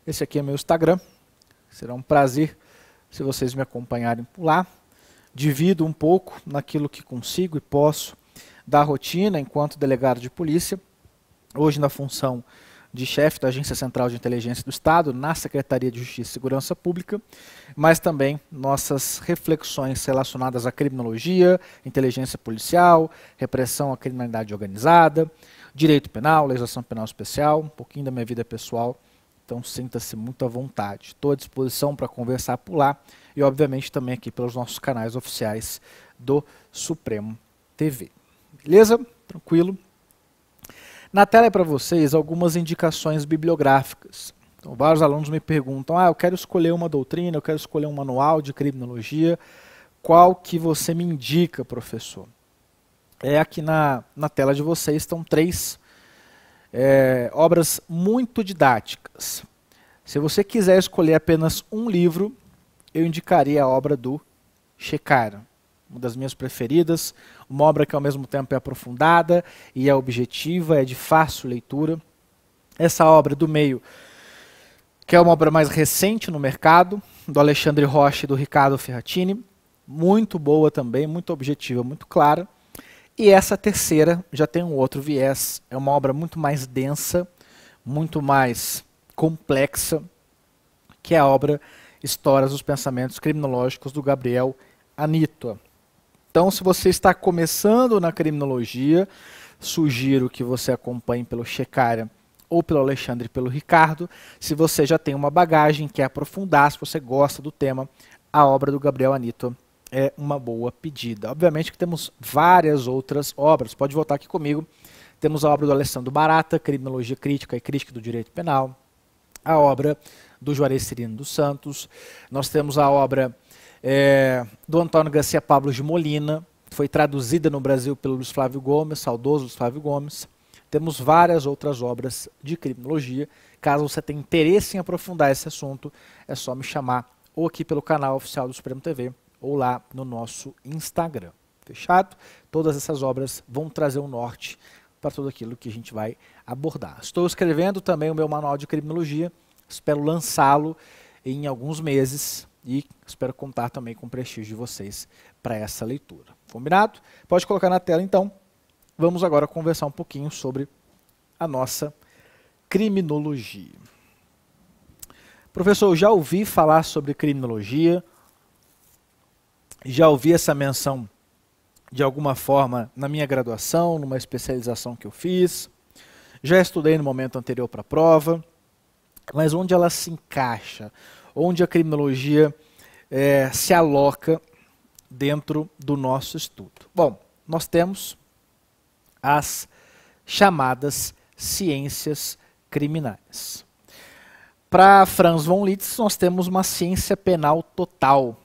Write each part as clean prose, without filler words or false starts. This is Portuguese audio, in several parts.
Esse aqui é meu Instagram. Será um prazer se vocês me acompanharem por lá. Divido um pouco naquilo que consigo e posso da rotina enquanto delegado de polícia. Hoje na função de chefe da Agência Central de Inteligência do Estado, na Secretaria de Justiça e Segurança Pública, mas também nossas reflexões relacionadas à criminologia, inteligência policial, repressão à criminalidade organizada, direito penal, legislação penal especial, um pouquinho da minha vida pessoal. Então sinta-se muito à vontade. Estou à disposição para conversar por lá e obviamente também aqui pelos nossos canais oficiais do Supremo TV. Beleza? Tranquilo? Na tela é para vocês algumas indicações bibliográficas. Então, vários alunos me perguntam, eu quero escolher uma doutrina, eu quero escolher um manual de criminologia, qual que você me indica, professor? Aqui na tela de vocês estão três obras muito didáticas. Se você quiser escolher apenas um livro, eu indicaria a obra do Shekhar, uma das minhas preferidas, uma obra que ao mesmo tempo é aprofundada e é objetiva, é de fácil leitura. Essa obra do meio, que é uma obra mais recente no mercado, do Alexandre Rocha e do Ricardo Ferratini, muito boa também, muito objetiva, muito clara. E essa terceira já tem um outro viés, é uma obra muito mais densa, muito mais complexa, que é a obra Histórias dos Pensamentos Criminológicos do Gabriel Anitta. Então, se você está começando na criminologia, sugiro que você acompanhe pelo Shekhar ou pelo Alexandre e pelo Ricardo. Se você já tem uma bagagem, quer aprofundar, se você gosta do tema, a obra do Gabriel Anitta é uma boa pedida. Obviamente que temos várias outras obras, pode voltar aqui comigo. Temos a obra do Alessandro Barata, Criminologia Crítica e Crítica do Direito Penal, a obra do Juarez Cirino dos Santos, nós temos a obra do Antônio Garcia Pablo de Molina, que foi traduzida no Brasil pelo Luiz Flávio Gomes, saudoso Luiz Flávio Gomes. Temos várias outras obras de criminologia. Caso você tenha interesse em aprofundar esse assunto, é só me chamar ou aqui pelo canal oficial do Supremo TV ou lá no nosso Instagram. Fechado? Todas essas obras vão trazer um norte para tudo aquilo que a gente vai abordar. Estou escrevendo também o meu manual de criminologia, espero lançá-lo em alguns meses e espero contar também com o prestígio de vocês para essa leitura. Combinado? Pode colocar na tela então. Vamos agora conversar um pouquinho sobre a nossa criminologia. Professor, eu já ouvi falar sobre criminologia, já ouvi essa menção de alguma forma na minha graduação, numa especialização que eu fiz, já estudei no momento anterior para a prova, mas onde ela se encaixa, onde a criminologia se aloca dentro do nosso estudo? Bom, nós temos as chamadas ciências criminais. Para Franz von Liszt, nós temos uma ciência penal total,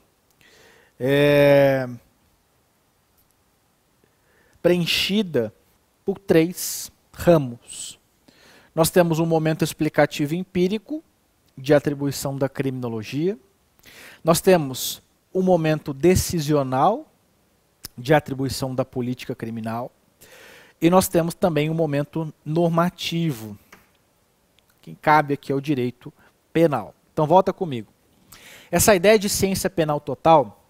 preenchida por três ramos. Nós temos um momento explicativo empírico de atribuição da criminologia. Nós temos um momento decisional de atribuição da política criminal. E nós temos também um momento normativo. Quem cabe aqui é o direito penal. Então volta comigo. Essa ideia de ciência penal total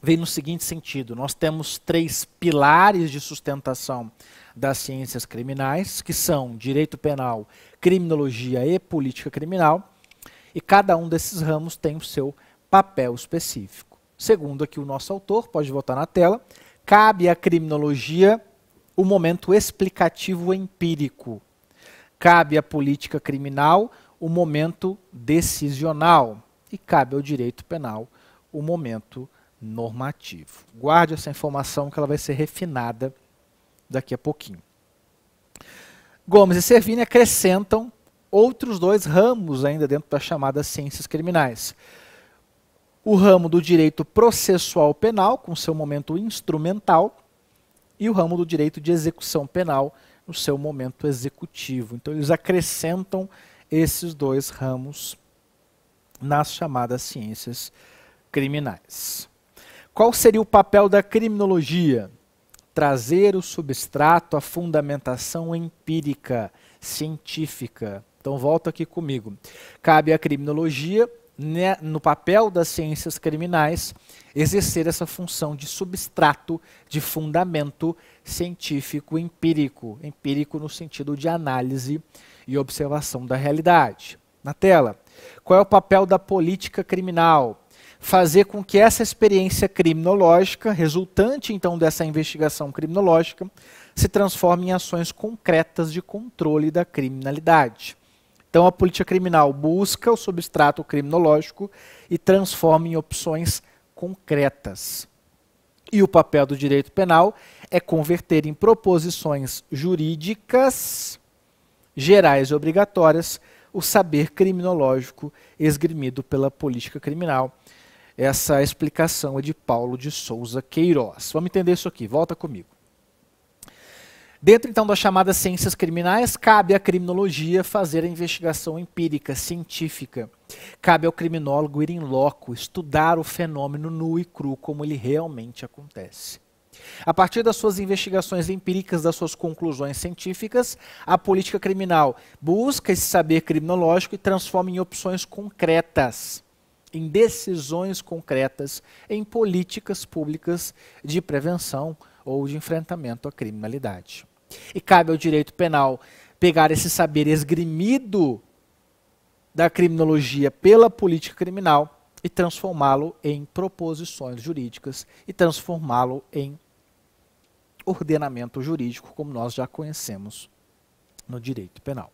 vem no seguinte sentido: nós temos três pilares de sustentação das ciências criminais, que são direito penal, criminologia e política criminal, e cada um desses ramos tem o seu papel específico. Segundo aqui o nosso autor, pode voltar na tela, cabe à criminologia o momento explicativo empírico, cabe à política criminal o momento decisional e cabe ao direito penal o momento normativo. Guarde essa informação que ela vai ser refinada daqui a pouquinho. Gomes e Servini acrescentam outros dois ramos ainda dentro das chamadas ciências criminais. O ramo do direito processual penal, com seu momento instrumental, e o ramo do direito de execução penal, no seu momento executivo. Então eles acrescentam esses dois ramos nas chamadas ciências criminais. Qual seria o papel da criminologia? Trazer o substrato, a fundamentação empírica, científica, Então volta aqui comigo. Cabe à criminologia, né, no papel das ciências criminais, exercer essa função de substrato, de fundamento científico empírico. Empírico no sentido de análise e observação da realidade. Na tela, qual é o papel da política criminal? Fazer com que essa experiência criminológica, resultante então dessa investigação criminológica, se transforme em ações concretas de controle da criminalidade. Então a política criminal busca o substrato criminológico e transforma em opções concretas. E o papel do direito penal é converter em proposições jurídicas gerais e obrigatórias o saber criminológico esgrimido pela política criminal. Essa explicação é de Paulo de Souza Queiroz. Vamos entender isso aqui, volta comigo. Dentro, então, das chamadas ciências criminais, cabe à criminologia fazer a investigação empírica, científica. Cabe ao criminólogo ir em loco, estudar o fenômeno nu e cru, como ele realmente acontece. A partir das suas investigações empíricas, das suas conclusões científicas, a política criminal busca esse saber criminológico e transforma em opções concretas, em decisões concretas, em políticas públicas de prevenção ou de enfrentamento à criminalidade. E cabe ao direito penal pegar esse saber esgrimido da criminologia pela política criminal e transformá-lo em proposições jurídicas e transformá-lo em ordenamento jurídico, como nós já conhecemos no direito penal.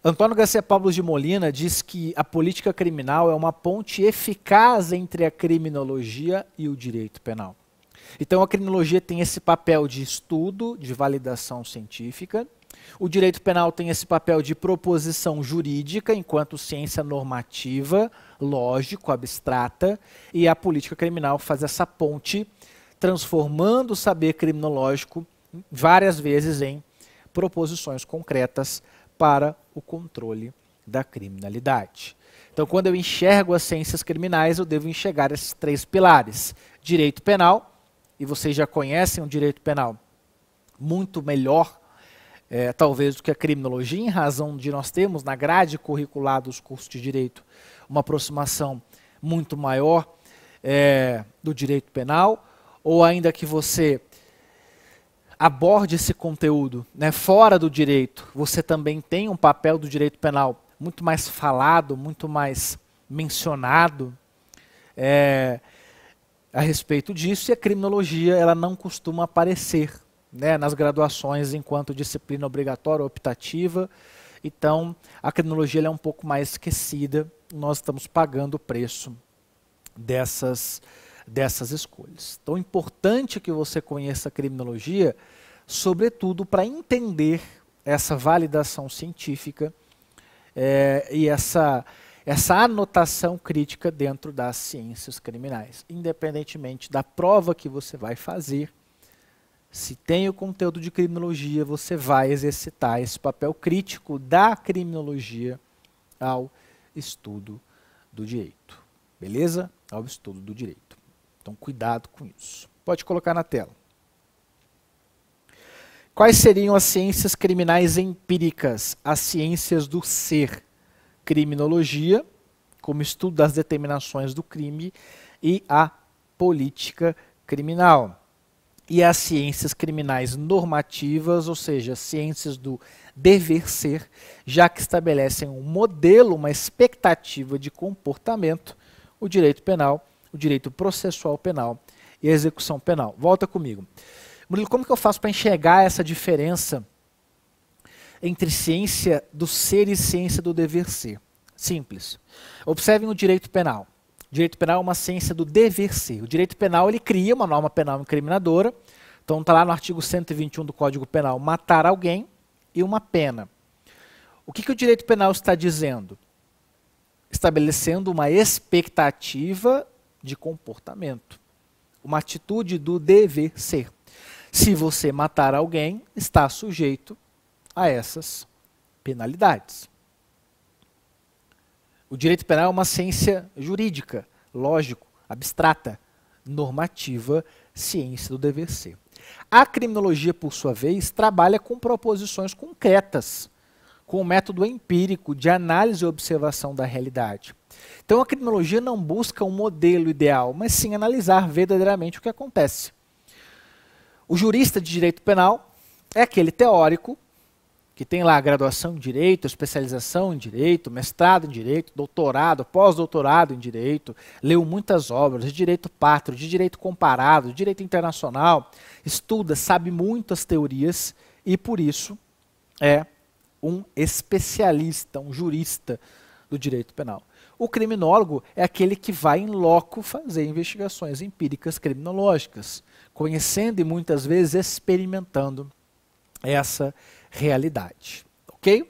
Antônio Garcia Pablos de Molina diz que a política criminal é uma ponte eficaz entre a criminologia e o direito penal. Então a criminologia tem esse papel de estudo, de validação científica. O direito penal tem esse papel de proposição jurídica, enquanto ciência normativa, lógico, abstrata. E a política criminal faz essa ponte, transformando o saber criminológico várias vezes em proposições concretas para o controle da criminalidade. Então, quando eu enxergo as ciências criminais, eu devo enxergar esses três pilares. Direito penal, e vocês já conhecem o direito penal muito melhor, talvez, do que a criminologia, em razão de nós termos na grade curricular dos cursos de direito uma aproximação muito maior do direito penal, ou ainda que você aborde esse conteúdo, né, fora do direito, você também tem um papel do direito penal muito mais falado, muito mais mencionado a respeito disso, e a criminologia ela não costuma aparecer, né, nas graduações enquanto disciplina obrigatória ou optativa. Então a criminologia ela é um pouco mais esquecida, nós estamos pagando o preço dessas escolhas. Então é importante que você conheça a criminologia, sobretudo para entender essa validação científica e essa anotação crítica dentro das ciências criminais. Independentemente da prova que você vai fazer, se tem o conteúdo de criminologia, você vai exercitar esse papel crítico da criminologia ao estudo do direito. Beleza? Ao estudo do direito. Então, cuidado com isso. Pode colocar na tela. Quais seriam as ciências criminais empíricas? As ciências do ser. Criminologia, como estudo das determinações do crime, e a política criminal. E as ciências criminais normativas, ou seja, ciências do dever ser, já que estabelecem um modelo, uma expectativa de comportamento, o direito penal, o direito processual penal e a execução penal. Volta comigo. Murilo, como que eu faço para enxergar essa diferença entre ciência do ser e ciência do dever ser? Simples. Observem o direito penal. O direito penal é uma ciência do dever ser. O direito penal ele cria uma norma penal incriminadora. Então está lá no artigo 121 do Código Penal, matar alguém e uma pena. O que o direito penal está dizendo? Estabelecendo uma expectativa de comportamento. Uma atitude do dever ser. Se você matar alguém, está sujeito a essas penalidades. O direito penal é uma ciência jurídica, lógico, abstrata, normativa, ciência do dever ser. A criminologia, por sua vez, trabalha com proposições concretas, com o método empírico de análise e observação da realidade. Então a criminologia não busca um modelo ideal, mas sim analisar verdadeiramente o que acontece. O jurista de direito penal é aquele teórico que tem lá graduação em direito, especialização em direito, mestrado em direito, doutorado, pós-doutorado em direito, leu muitas obras de direito pátrio, de direito comparado, de direito internacional, estuda, sabe muito as teorias e por isso é um especialista, um jurista do direito penal. O criminólogo é aquele que vai em loco fazer investigações empíricas criminológicas, conhecendo e muitas vezes experimentando essa realidade. Ok?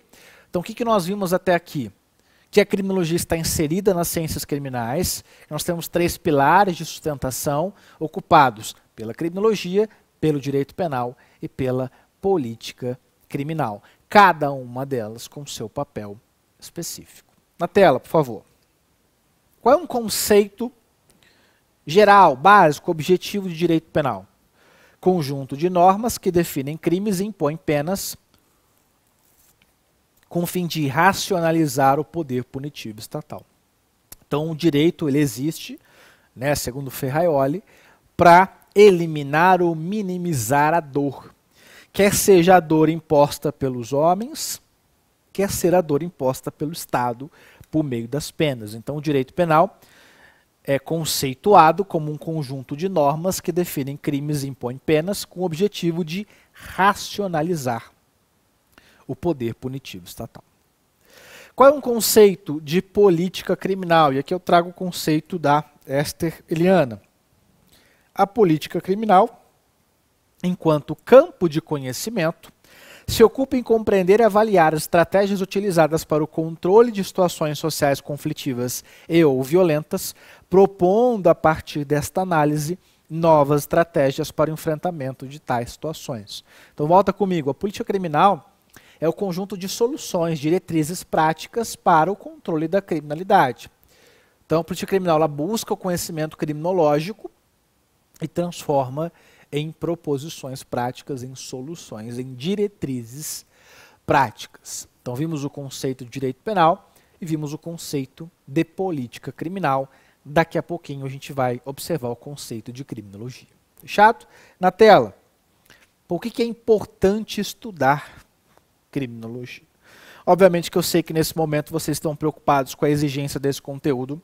Então o que nós vimos até aqui? Que a criminologia está inserida nas ciências criminais. Nós temos 3 pilares de sustentação ocupados pela criminologia, pelo direito penal e pela política criminal. Cada uma delas com seu papel específico. Na tela, por favor. Qual é um conceito geral, básico, objetivo de direito penal? Conjunto de normas que definem crimes e impõem penas com o fim de racionalizar o poder punitivo estatal. Então, o direito ele existe, né, segundo Ferraioli, para eliminar ou minimizar a dor. Quer seja a dor imposta pelos homens, quer ser a dor imposta pelo Estado por meio das penas. Então, o direito penal é conceituado como um conjunto de normas que definem crimes e impõem penas com o objetivo de racionalizar o poder punitivo estatal. Qual é um conceito de política criminal? E aqui eu trago o conceito da Esther Eliana. A política criminal, enquanto campo de conhecimento, se ocupa em compreender e avaliar as estratégias utilizadas para o controle de situações sociais conflitivas e ou violentas, propondo a partir desta análise novas estratégias para o enfrentamento de tais situações. Então volta comigo, a política criminal é o conjunto de soluções, diretrizes práticas para o controle da criminalidade. Então a política criminal ela busca o conhecimento criminológico e transforma em proposições práticas, em soluções, em diretrizes práticas. Então vimos o conceito de direito penal e vimos o conceito de política criminal. Daqui a pouquinho a gente vai observar o conceito de criminologia. Fechado? Na tela. Por que é importante estudar criminologia? Obviamente que eu sei que nesse momento vocês estão preocupados com a exigência desse conteúdo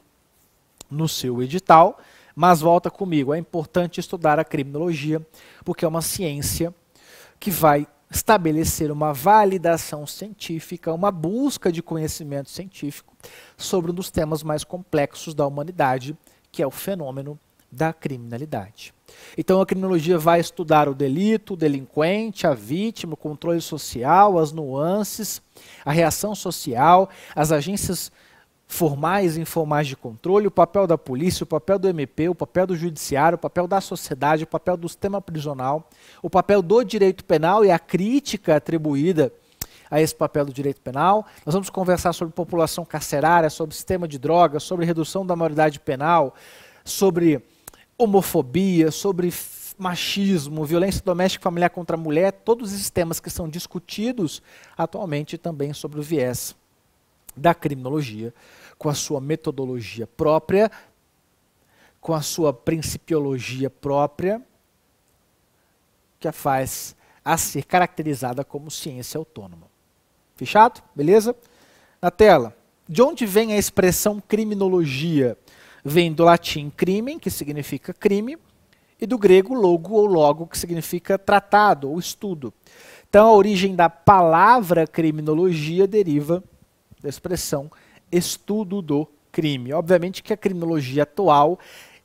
no seu edital, mas volta comigo, é importante estudar a criminologia, porque é uma ciência que vai estabelecer uma validação científica, uma busca de conhecimento científico sobre um dos temas mais complexos da humanidade, que é o fenômeno da criminalidade. Então a criminologia vai estudar o delito, o delinquente, a vítima, o controle social, as nuances, a reação social, as agências formais e informais de controle, o papel da polícia, o papel do MP, o papel do judiciário, o papel da sociedade, o papel do sistema prisional, o papel do direito penal e a crítica atribuída a esse papel do direito penal. Nós vamos conversar sobre população carcerária, sobre sistema de drogas, sobre redução da maioridade penal, sobre homofobia, sobre machismo, violência doméstica e familiar contra a mulher, todos esses temas que são discutidos atualmente também sobre o viés da criminologia, com a sua metodologia própria, com a sua principiologia própria, que a faz a ser caracterizada como ciência autônoma. Fechado? Beleza? Na tela. De onde vem a expressão criminologia? Vem do latim crimen, que significa crime, e do grego logo ou logo, que significa tratado ou estudo. Então a origem da palavra criminologia deriva da expressão estudo do crime. Obviamente que a criminologia atual,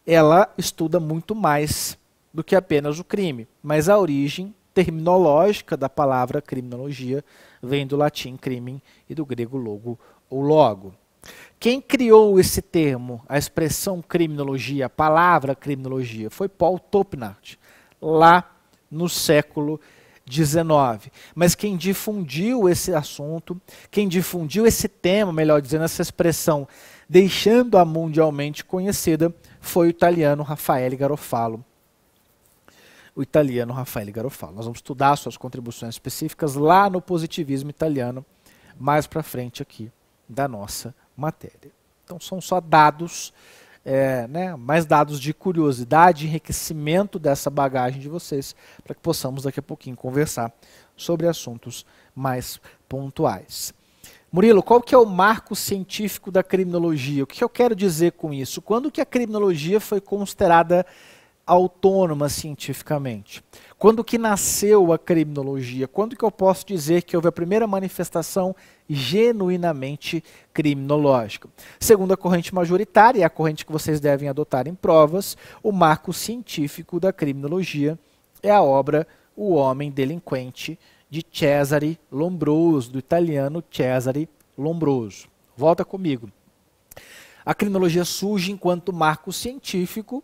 ela estuda muito mais do que apenas o crime, mas a origem terminológica da palavra criminologia vem do latim crimen e do grego logo ou logo. Quem criou esse termo, a expressão criminologia, a palavra criminologia, foi Paul Topnard, lá no século XIX. Mas quem difundiu esse assunto, quem difundiu esse tema, melhor dizendo, essa expressão, deixando-a mundialmente conhecida, foi o italiano Raffaele Garofalo. O italiano Raffaele Garofalo. Nós vamos estudar suas contribuições específicas lá no positivismo italiano, mais para frente aqui da nossa matéria. Então são só dados, mais dados de curiosidade, enriquecimento dessa bagagem de vocês, para que possamos daqui a pouquinho conversar sobre assuntos mais pontuais. Murilo, qual que é o marco científico da criminologia? O que eu quero dizer com isso? Quando que a criminologia foi considerada autônoma cientificamente? Quando que nasceu a criminologia? Quando que eu posso dizer que houve a primeira manifestação genuinamente criminológica? Segundo a corrente majoritária, a corrente que vocês devem adotar em provas, o marco científico da criminologia é a obra O Homem Delinquente, de Cesare Lombroso, do italiano Cesare Lombroso. Volta comigo. A criminologia surge enquanto marco científico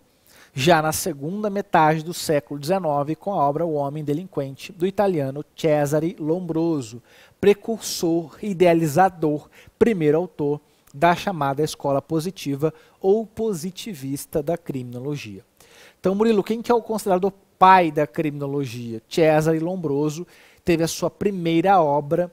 já na segunda metade do século XIX, com a obra O Homem Delinquente, do italiano Cesare Lombroso, precursor, idealizador, primeiro autor da chamada escola positiva ou positivista da criminologia. Então, Murilo, quem que é o considerado o pai da criminologia? Cesare Lombroso teve a sua primeira obra,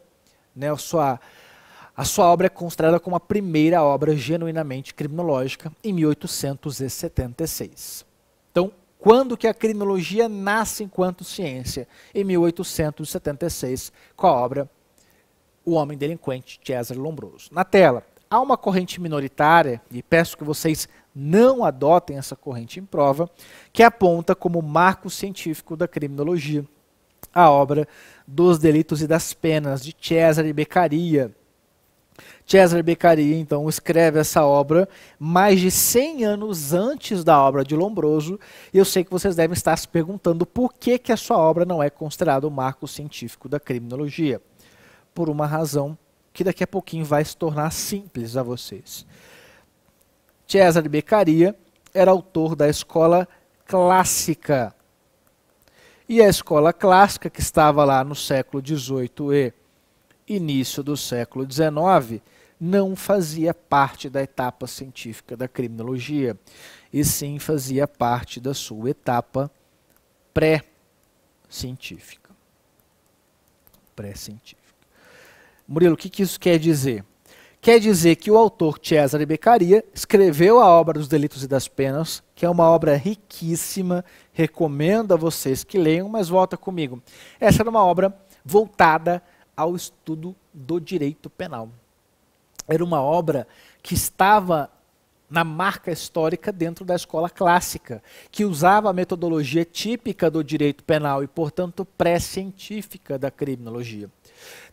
a sua obra é considerada como a primeira obra genuinamente criminológica em 1876. Então, quando que a criminologia nasce enquanto ciência? Em 1876, com a obra O Homem Delinquente, Cesare Lombroso. Na tela, há uma corrente minoritária, e peço que vocês não adotem essa corrente em prova, que aponta como marco científico da criminologia a obra Dos Delitos e das Penas, de Cesare Beccaria. Cesare Beccaria, então, escreve essa obra mais de 100 anos antes da obra de Lombroso, e eu sei que vocês devem estar se perguntando por que a sua obra não é considerada o marco científico da criminologia. Por uma razão que daqui a pouquinho vai se tornar simples a vocês. Cesare Beccaria era autor da escola clássica. E a escola clássica, que estava lá no século XVIII e início do século XIX, não fazia parte da etapa científica da criminologia, e sim fazia parte da sua etapa pré-científica. Murilo, o que isso quer dizer? Quer dizer que o autor Cesare Beccaria escreveu a obra Dos Delitos e das Penas, que é uma obra riquíssima, recomendo a vocês que leiam, mas volta comigo. Essa era uma obra voltada ao estudo do direito penal. Era uma obra que estava na marca histórica dentro da escola clássica, que usava a metodologia típica do direito penal e, portanto, pré-científica da criminologia.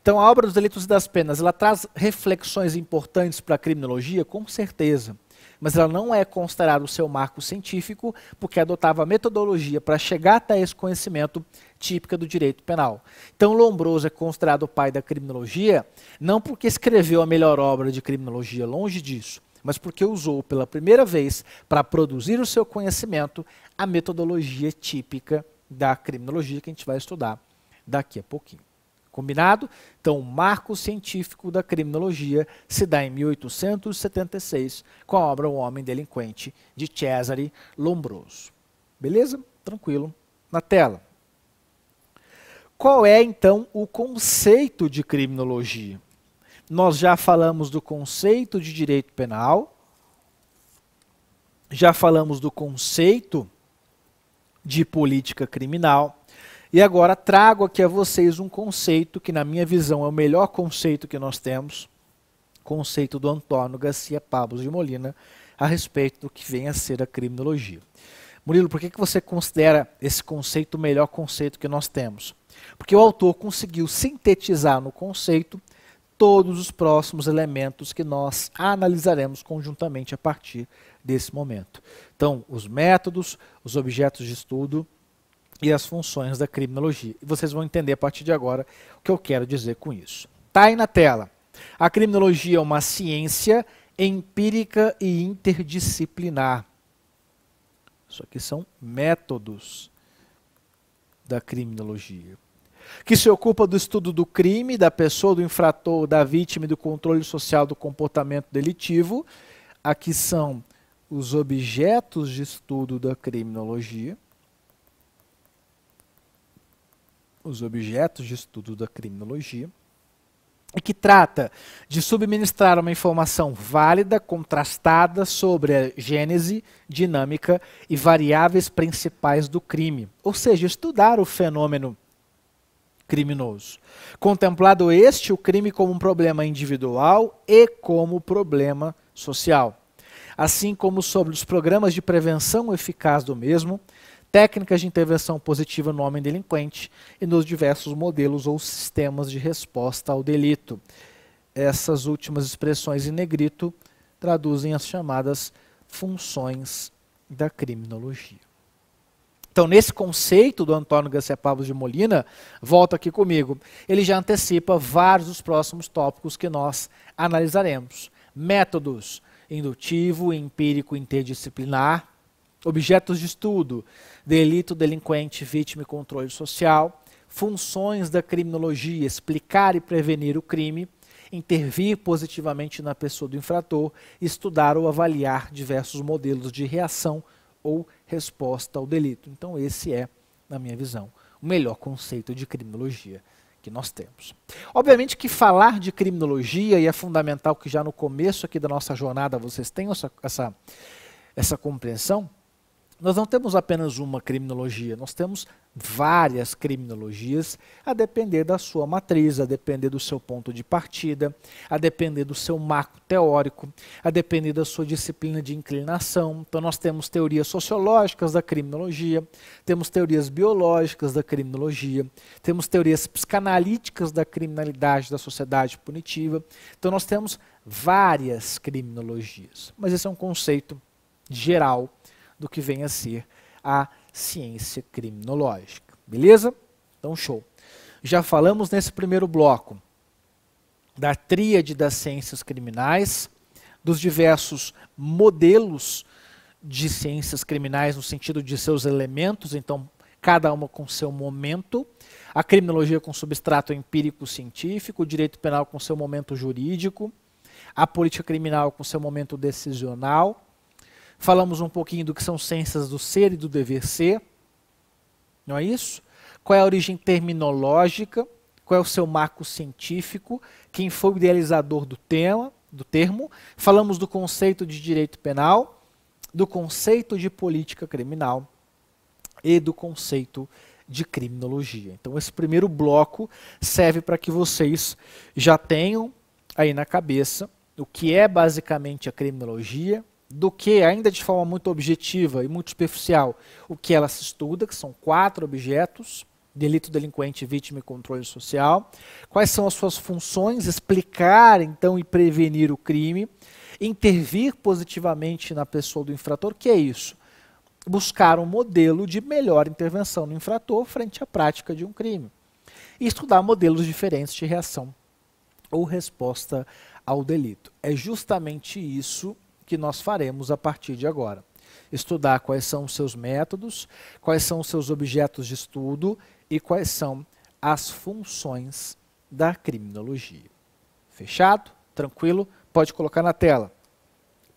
Então, a obra Dos Delitos e das Penas, ela traz reflexões importantes para a criminologia, com certeza, mas ela não é considerada o seu marco científico, porque adotava a metodologia para chegar até esse conhecimento típica do direito penal. Então, Lombroso é considerado o pai da criminologia, não porque escreveu a melhor obra de criminologia, longe disso, mas porque usou pela primeira vez, para produzir o seu conhecimento, a metodologia típica da criminologia, que a gente vai estudar daqui a pouquinho. Combinado? Então, o marco científico da criminologia se dá em 1876, com a obra O Homem Delinquente, de Cesare Lombroso. Beleza? Tranquilo. Na tela. Qual é, então, o conceito de criminologia? Nós já falamos do conceito de direito penal, já falamos do conceito de política criminal, e agora trago aqui a vocês um conceito que, na minha visão, é o melhor conceito que nós temos, conceito do Antônio Garcia Pablos de Molina, a respeito do que vem a ser a criminologia. Murilo, por que você considera esse conceito o melhor conceito que nós temos? Porque o autor conseguiu sintetizar no conceito todos os próximos elementos que nós analisaremos conjuntamente a partir desse momento. Então, os métodos, os objetos de estudo e as funções da criminologia. E vocês vão entender a partir de agora o que eu quero dizer com isso. Está aí na tela. A criminologia é uma ciência empírica e interdisciplinar. Isso aqui são métodos da criminologia, que se ocupa do estudo do crime, da pessoa, do infrator, da vítima e do controle social do comportamento delitivo. Aqui são os objetos de estudo da criminologia. Os objetos de estudo da criminologia. e que trata de subministrar uma informação válida, contrastada sobre a gênese, dinâmica e variáveis principais do crime, ou seja, estudar o fenômeno criminoso. Contemplado o crime como um problema individual e como problema social, assim como sobre os programas de prevenção eficaz do mesmo, técnicas de intervenção positiva no homem delinquente e nos diversos modelos ou sistemas de resposta ao delito. Essas últimas expressões em negrito traduzem as chamadas funções da criminologia. Então, nesse conceito do Antônio Garcia Pablos de Molina, volta aqui comigo, ele já antecipa vários dos próximos tópicos que nós analisaremos. Métodos: indutivo, empírico, interdisciplinar. Objetos de estudo: delito, delinquente, vítima e controle social. Funções da criminologia: explicar e prevenir o crime, intervir positivamente na pessoa do infrator, estudar ou avaliar diversos modelos de reação ou resposta ao delito. Então esse é, na minha visão, o melhor conceito de criminologia que nós temos. Obviamente que falar de criminologia, e é fundamental que já no começo aqui da nossa jornada vocês tenham essa compreensão, nós não temos apenas uma criminologia, nós temos várias criminologias, a depender da sua matriz, a depender do seu ponto de partida, a depender do seu marco teórico, a depender da sua disciplina de inclinação. Então nós temos teorias sociológicas da criminologia, temos teorias biológicas da criminologia, temos teorias psicanalíticas da criminalidade, da sociedade punitiva. Então nós temos várias criminologias, mas esse é um conceito geral do que vem a ser a ciência criminológica. Beleza? Então, show. Já falamos nesse primeiro bloco da tríade das ciências criminais, dos diversos modelos de ciências criminais no sentido de seus elementos, então cada uma com seu momento, a criminologia com substrato empírico científico, o direito penal com seu momento jurídico, a política criminal com seu momento decisional. Falamos um pouquinho do que são ciências do ser e do dever ser, não é isso? Qual é a origem terminológica, qual é o seu marco científico, quem foi o idealizador do termo. Falamos do conceito de direito penal, do conceito de política criminal e do conceito de criminologia. Então esse primeiro bloco serve para que vocês já tenham aí na cabeça o que é basicamente a criminologia, do que, ainda de forma muito objetiva e muito superficial, o que ela se estuda, que são 4 objetos: delito, delinquente, vítima e controle social. Quais são as suas funções? Explicar, então, e prevenir o crime. Intervir positivamente na pessoa do infrator, que é isso? Buscar um modelo de melhor intervenção no infrator frente à prática de um crime. E estudar modelos diferentes de reação ou resposta ao delito. É justamente isso que nós faremos a partir de agora. Estudar quais são os seus métodos, quais são os seus objetos de estudo e quais são as funções da criminologia. Fechado? Tranquilo? Pode colocar na tela.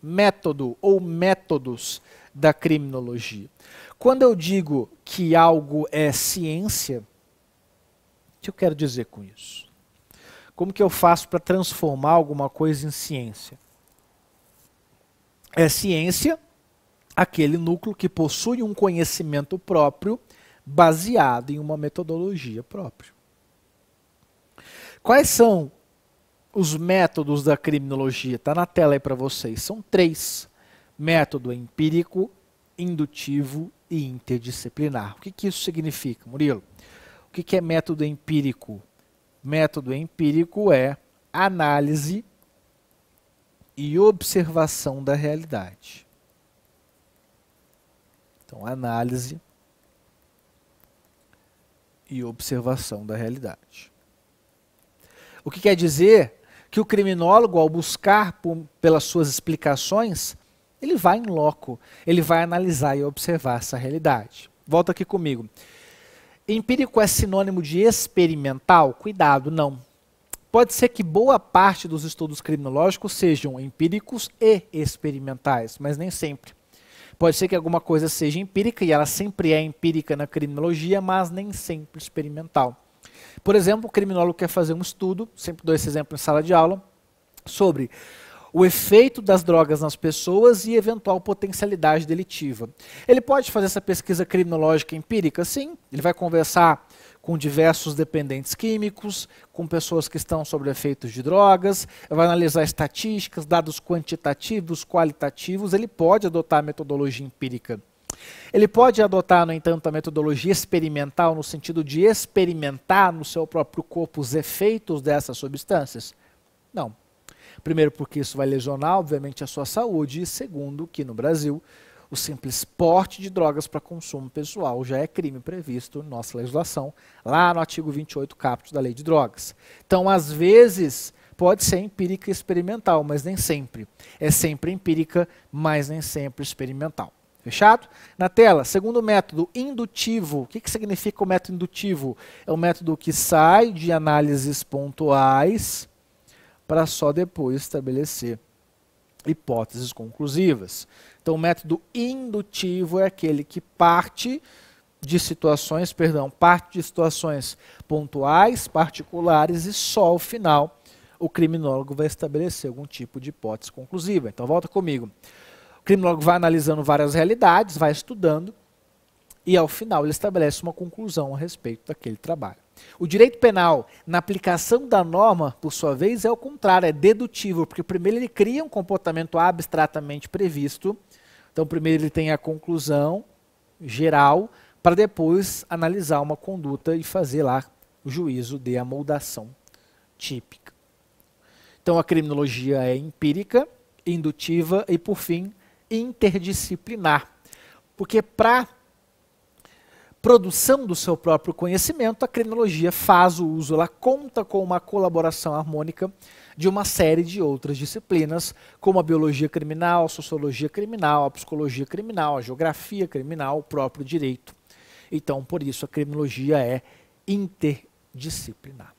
Método ou métodos da criminologia. Quando eu digo que algo é ciência, o que eu quero dizer com isso? Como que eu faço para transformar alguma coisa em ciência? É ciência aquele núcleo que possui um conhecimento próprio baseado em uma metodologia própria. Quais são os métodos da criminologia? Está na tela aí para vocês. São 3. Método empírico, indutivo e interdisciplinar. O que isso significa, Murilo? O que é método empírico? Método empírico é análise e observação da realidade. Então, análise e observação da realidade. O que quer dizer que o criminólogo, ao buscar pelas suas explicações, ele vai em loco, ele vai analisar e observar essa realidade. Volta aqui comigo. Empírico é sinônimo de experimental? Cuidado, não. Pode ser que boa parte dos estudos criminológicos sejam empíricos e experimentais, mas nem sempre. Pode ser que alguma coisa seja empírica, e ela sempre é empírica na criminologia, mas nem sempre experimental. Por exemplo, o criminólogo quer fazer um estudo, sempre dou esse exemplo em sala de aula, sobre o efeito das drogas nas pessoas e eventual potencialidade delitiva. Ele pode fazer essa pesquisa criminológica empírica? Sim. Ele vai conversar com diversos dependentes químicos, com pessoas que estão sob efeitos de drogas, vai analisar estatísticas, dados quantitativos, qualitativos. Ele pode adotar a metodologia empírica. Ele pode adotar, no entanto, a metodologia experimental, no sentido de experimentar no seu próprio corpo os efeitos dessas substâncias? Não. Primeiro, porque isso vai lesionar, obviamente, a sua saúde. E segundo, que no Brasil, o simples porte de drogas para consumo pessoal já é crime previsto em nossa legislação, lá no artigo 28 caput da Lei de Drogas. Então, às vezes, pode ser empírica e experimental, mas nem sempre. É sempre empírica, mas nem sempre experimental. Fechado? Na tela, segundo método, indutivo. O que significa o método indutivo? É um método que sai de análises pontuais para só depois estabelecer hipóteses conclusivas. Então, o método indutivo é aquele que parte de situações pontuais, particulares, e só ao final o criminólogo vai estabelecer algum tipo de hipótese conclusiva. Então, volta comigo. O criminólogo vai analisando várias realidades, vai estudando, e ao final ele estabelece uma conclusão a respeito daquele trabalho. O direito penal, na aplicação da norma, por sua vez, é o contrário, é dedutivo, porque primeiro ele cria um comportamento abstratamente previsto, então primeiro ele tem a conclusão geral, para depois analisar uma conduta e fazer lá o juízo de amoldação típica. Então a criminologia é empírica, indutiva e, por fim, interdisciplinar, porque para produção do seu próprio conhecimento, a criminologia faz o uso, ela conta com uma colaboração harmônica de uma série de outras disciplinas, como a biologia criminal, a sociologia criminal, a psicologia criminal, a geografia criminal, o próprio direito. Então, por isso, a criminologia é interdisciplinar.